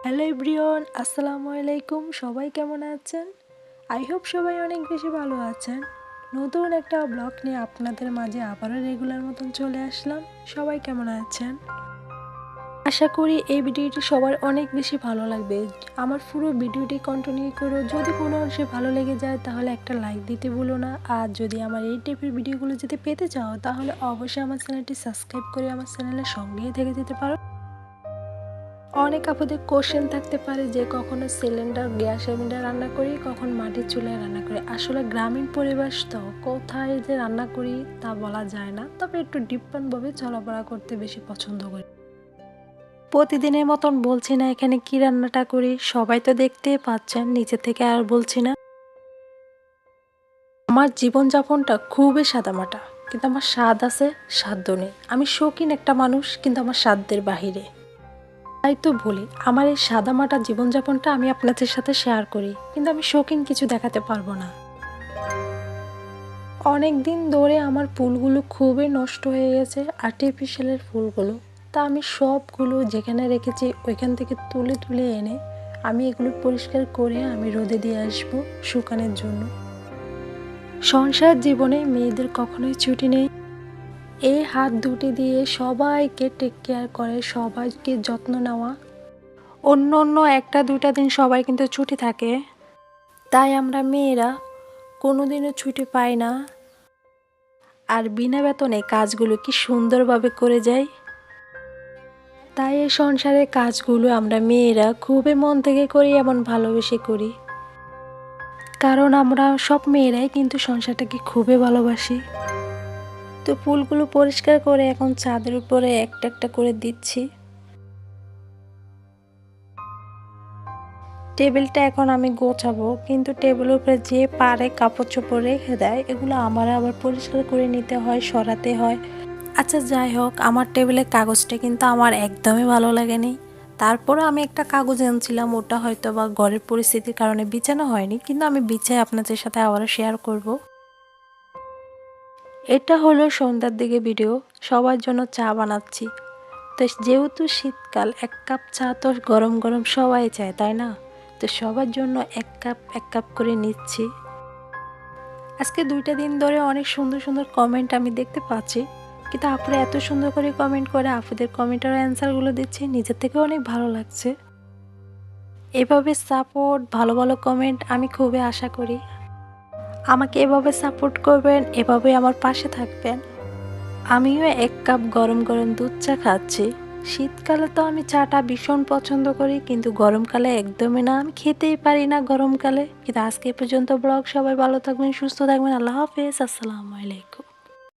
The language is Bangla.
হ্যালো এভরিওয়ান, আসসালামু আলাইকুম। সবাই কেমন আছেন? আই হোপ সবাই অনেক বেশি ভালো আছেন। নতুন একটা ব্লগ নিয়ে আপনাদের মাঝে আবারও রেগুলার মতন চলে আসলাম। সবাই কেমন আছেন? আশা করি এই ভিডিওটি সবার অনেক বেশি ভালো লাগবে। আমার পুরো ভিডিওটি কন্টিনিউ করো। যদি কোনো অংশে ভালো লেগে যায় তাহলে একটা লাইক দিতে ভুলো না। আর যদি আমার এই টাইপের ভিডিওগুলো যদি পেতে চাও তাহলে অবশ্যই আমার চ্যানেলটি সাবস্ক্রাইব করে আমার চ্যানেলের সঙ্গেই থেকে যেতে পারো। অনেক আপুদের কোশ্চেন থাকতে পারে যে কখনো সিলিন্ডার গ্যাস সিলিন্ডার রান্না করি, কখন মাটির চুলায় রান্না করি। আসলে গ্রামীণ পরিবেশ তো কোথায় যে রান্না করি তা বলা যায় না, তবে একটু ডিফারেন্টভাবে চলাফেরা করতে বেশি পছন্দ করি। প্রতিদিনের মতন বলছি না এখানে কি রান্নাটা করি, সবাই তো দেখতেই পাচ্ছেন, নিচে থেকে আর বলছি না। আমার জীবনযাপনটা খুবই সাদামাটা, কিন্তু আমার স্বাদ আছে, সাধ্য নেই। আমি শৌখিন একটা মানুষ, কিন্তু আমার সাধ্যের বাহিরে। তাই তো বলি আমার এই সাদামাটা জীবনযাপনটা আমি আপনাদের সাথে শেয়ার করি, কিন্তু আমি শৌখিন কিছু দেখাতে পারবো না। অনেক দিন ধরে আমার ফুলগুলো খুবই নষ্ট হয়ে গেছে, আর্টিফিশিয়ালের ফুলগুলো। তা আমি সবগুলো যেখানে রেখেছি ওইখান থেকে তুলে তুলে এনে আমি এগুলো পরিষ্কার করে আমি রোদে দিয়ে আসবো শুকানোর জন্য। সংসার জীবনে মেয়েদের কখনোই ছুটি নেই। এই হাত দুটি দিয়ে সবাইকে টেক কেয়ার করে, সবাইকে যত্ন নেওয়া। অন্য অন্য একটা দুইটা দিন সবাই কিন্তু ছুটি থাকে, তাই আমরা মেয়েরা কোনোদিনও ছুটি পাই না। আর বিনা বেতনে কাজগুলো কি সুন্দরভাবে করে যাই। তাই এই সংসারের কাজগুলো আমরা মেয়েরা খুবই মন থেকে করি, এমন ভালোবেসে করি। কারণ আমরা সব মেয়েরাই কিন্তু সংসারটাকে খুবই ভালোবাসি। তো ফুলগুলো পরিষ্কার করে এখন ছাদের উপরে একটা একটা করে দিচ্ছি। টেবিলটা এখন আমি গোছাবো, কিন্তু টেবিলের উপরে যে পারে কাপড় চোপড় রেখে দেয় এগুলো আমার আবার পরিষ্কার করে নিতে হয়, সরাতে হয়। আচ্ছা যাই হোক, আমার টেবিলের কাগজটা কিন্তু আমার একদমই ভালো লাগেনি। তারপরে আমি একটা কাগজ এনেছিলাম, ওটা হয়তো বা ঘরের পরিস্থিতির কারণে বিছানো হয়নি, কিন্তু আমি বিছাই আপনাদের সাথে আবারও শেয়ার করব। এটা হলো সন্ধ্যার দিকে ভিডিও, সবার জন্য চা বানাচ্ছি। তো যেহেতু শীতকাল, এক কাপ চা তো গরম গরম সবাই চায়, তাই না? তো সবার জন্য এক কাপ করে নিচ্ছি। আজকে 2টা দিন ধরে অনেক সুন্দর সুন্দর কমেন্ট আমি দেখতে পাচ্ছি, কিন্তু আপুরা এত সুন্দর করে কমেন্ট করে আপুদের কমেন্টের অ্যান্সারগুলো দিচ্ছে, নিজের থেকেও অনেক ভালো লাগছে। এভাবে সাপোর্ট, ভালো ভালো কমেন্ট আমি খুবই আশা করি। আমাকে এভাবে সাপোর্ট করবেন, এভাবে আমার পাশে থাকবেন। আমিও 1 কাপ গরম গরম দুধ চা খাচ্ছি। শীতকালে তো আমি চাটা ভীষণ পছন্দ করি, কিন্তু গরমকালে একদমই না, আমি খেতেই পারি না গরমকালে। কিন্তু আজকে পর্যন্ত ব্লগ, সবাই ভালো থাকবেন, সুস্থ থাকবেন। আল্লাহ হাফেজ, আসসালামু আলাইকুম।